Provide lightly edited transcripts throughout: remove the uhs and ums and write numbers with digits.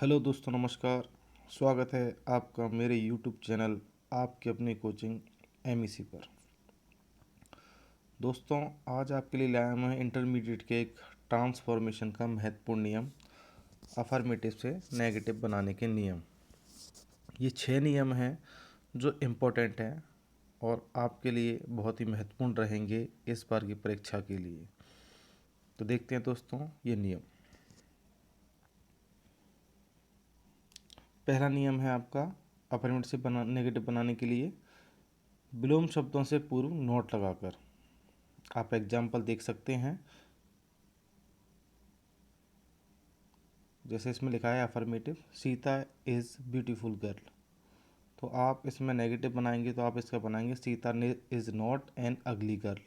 Hello दोस्तों, नमस्कार। स्वागत है आपका मेरे यूट्यूब चैनल आपकी अपनी कोचिंग MEC पर। दोस्तों, आज आपके लिए लाया मैं इंटरमीडिएट के एक ट्रांसफॉर्मेशन का महत्वपूर्ण नियम, अफर्मेटिव से नेगेटिव बनाने के नियम। ये 6 नियम हैं जो इम्पोर्टेंट हैं और आपके लिए बहुत ही महत्वपूर्ण रहेंगे इस बार की परीक्षा के लिए। तो देखते हैं दोस्तों ये नियम। पहला नियम है आपका अफर्मेटिव से नेगेटिव बनाने के लिए विलोम शब्दों से पूर्व नोट लगाकर। आप एग्जाम्पल देख सकते हैं, जैसे इसमें लिखा है affirmative, Sita is beautiful girl. तो आप इसमें नेगेटिव बनाएंगे तो आप इसका बनाएंगे Sita is not an ugly girl.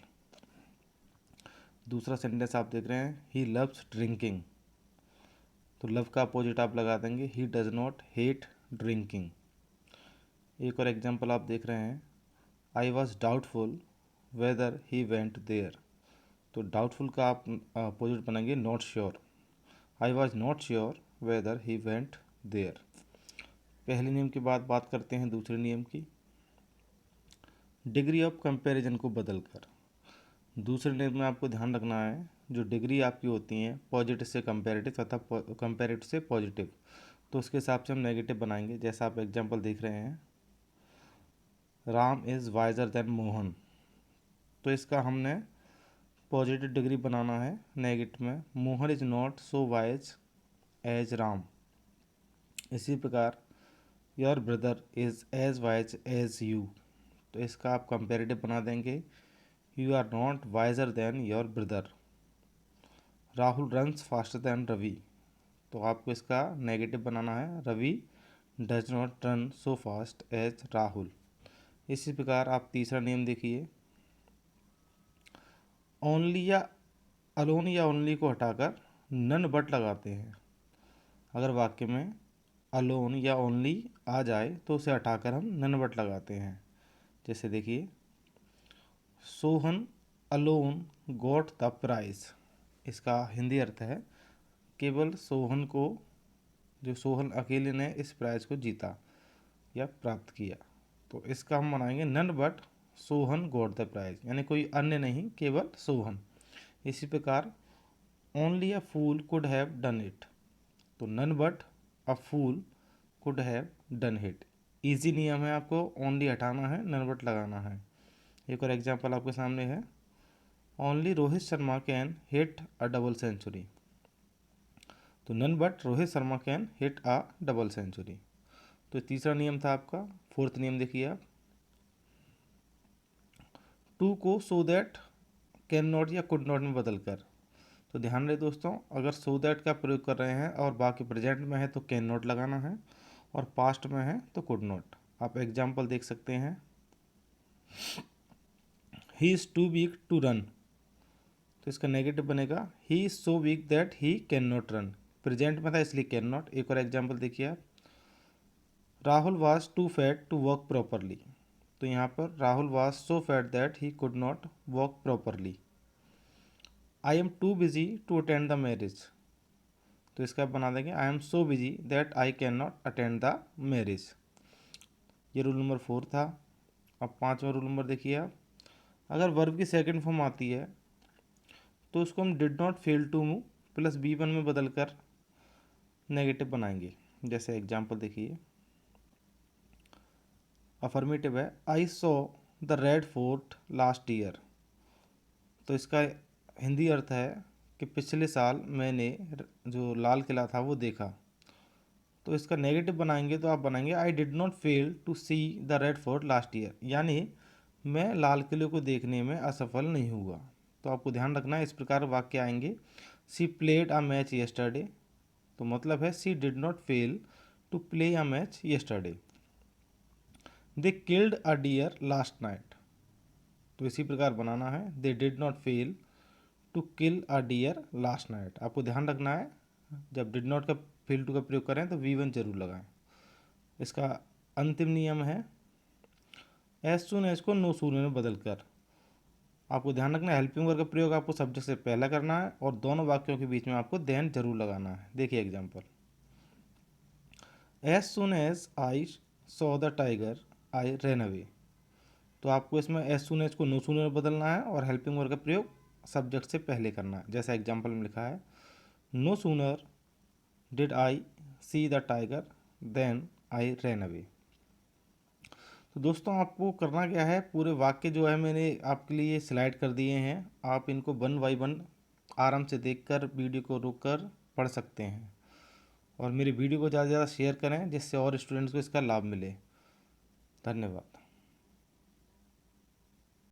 दूसरा सेंटेंस आप देख रहे हैं, ही लव्स ड्रिंकिंग। तो लव का अपोजिट आप लगा देंगे, he does not hate drinking. एक और एग्जाम्पल आप देख रहे हैं, I was doubtful whether he went there. तो डाउटफुल का आप अपोजिट बनाएंगे not sure. I was not sure whether he went there. पहले नियम के बाद बात करते हैं दूसरे नियम की, डिग्री ऑफ कंपैरिजन को बदलकर। दूसरे नियम में आपको ध्यान रखना है, जो डिग्री आपकी होती हैं पॉजिटिव से कंपैरेटिव तथा कंपैरेटिव से पॉजिटिव, तो उसके हिसाब से हम नेगेटिव बनाएंगे। जैसा आप एग्जांपल देख रहे हैं, Ram is wiser than Mohan. तो इसका हमने पॉजिटिव डिग्री बनाना है नेगेटिव में, Mohan is not so wise as Ram. इसी प्रकार your brother is as wise as you. तो इसका आप कंपेरेटिव बना देंगे, you are not wiser than your brother. Rahul runs faster than Ravi. तो आपको इसका नेगेटिव बनाना है, Ravi does not run so fast as Rahul. इसी प्रकार आप तीसरा नियम देखिए, ओनली या अलोन या ओनली को हटाकर नन बट लगाते हैं। अगर वाक्य में अलोन या ओनली आ जाए तो उसे हटाकर हम नन बट लगाते हैं। जैसे देखिए, Sohan alone got the prize. इसका हिंदी अर्थ है, केवल सोहन को, जो सोहन अकेले ने इस प्राइज को जीता या प्राप्त किया। तो इसका हम बनाएंगे none but Sohan got the prize, यानी कोई अन्य नहीं, केवल सोहन। इसी प्रकार only a fool could have done it. तो none but a fool could have done it. Easy नियम है, आपको ओनली हटाना है, नन बट लगाना है। एक और एग्जांपल आपके सामने है, only Rohit Sharma can hit a double century. तो none but Rohit Sharma can hit a double century. तो तीसरा नियम था आपका। फोर्थ नियम देखिए आप, टू को सो दैट कैन नॉट या कुड नॉट में बदल कर। तो ध्यान रहे दोस्तों, अगर सो दैट का प्रयोग कर रहे हैं और बाकी प्रेजेंट में है तो कैन नॉट लगाना है, और पास्ट में है तो कुड नॉट। आप एग्जाम्पल देख सकते हैं, he is too weak to run. तो इसका नेगेटिव बनेगा, he is so weak that he can not run. Present में था इसलिए कैन नॉट। एक और एग्जाम्पल देखिए आप, Rahul was too fat to work properly. तो यहाँ पर Rahul was so fat that he could not work properly. I am too busy to attend the marriage. तो इसका बना देंगे, I am so busy that I can not attend the marriage. ये rule number 4 था। अब पाँचवा रूल नंबर देखिए आप, अगर वर्ब की सेकंड फॉर्म आती है तो उसको हम did not fail to move plus B1 में बदल कर नेगेटिव बनाएंगे। जैसे एग्जाम्पल देखिए, अफर्मेटिव है, I saw the Red Fort last year. तो इसका हिंदी अर्थ है कि पिछले साल मैंने जो लाल किला था वो देखा। तो इसका नेगेटिव बनाएंगे तो आप बनाएंगे, I did not fail to see the Red Fort last year, यानी मैं लाल किले को देखने में असफल नहीं हुआ। तो आपको ध्यान रखना है, इस प्रकार वाक्य आएंगे, she played a match yesterday. तो मतलब है she did not fail to play a match yesterday. They killed a deer last night. तो इसी प्रकार बनाना है, they did not fail to kill a deer last night. आपको ध्यान रखना है, जब डिड नॉट का फेल टू का प्रयोग करें तो V1 जरूर लगाएं। इसका अंतिम नियम है, एज सुन एज को नो सून में बदल कर। आपको ध्यान रखना है, हेल्पिंग वर्ब का प्रयोग आपको सब्जेक्ट से पहला करना है और दोनों वाक्यों के बीच में आपको देन जरूर लगाना है। देखिए example, as soon as I saw the tiger I run away. तो आपको इसमें एज सुन एज को नो सूनर बदलना है और हेल्पिंग वर्ब का प्रयोग सब्जेक्ट से पहले करना है। जैसा एग्जाम्पल में लिखा है, no sooner did I see the tiger then I run away. तो दोस्तों आपको करना क्या है, पूरे वाक्य जो है मैंने आपके लिए स्लाइड कर दिए हैं, आप इनको वन बाई वन आराम से देखकर वीडियो को रोककर पढ़ सकते हैं। और मेरे वीडियो को ज़्यादा से ज़्यादा शेयर करें जिससे और स्टूडेंट्स को इसका लाभ मिले। धन्यवाद।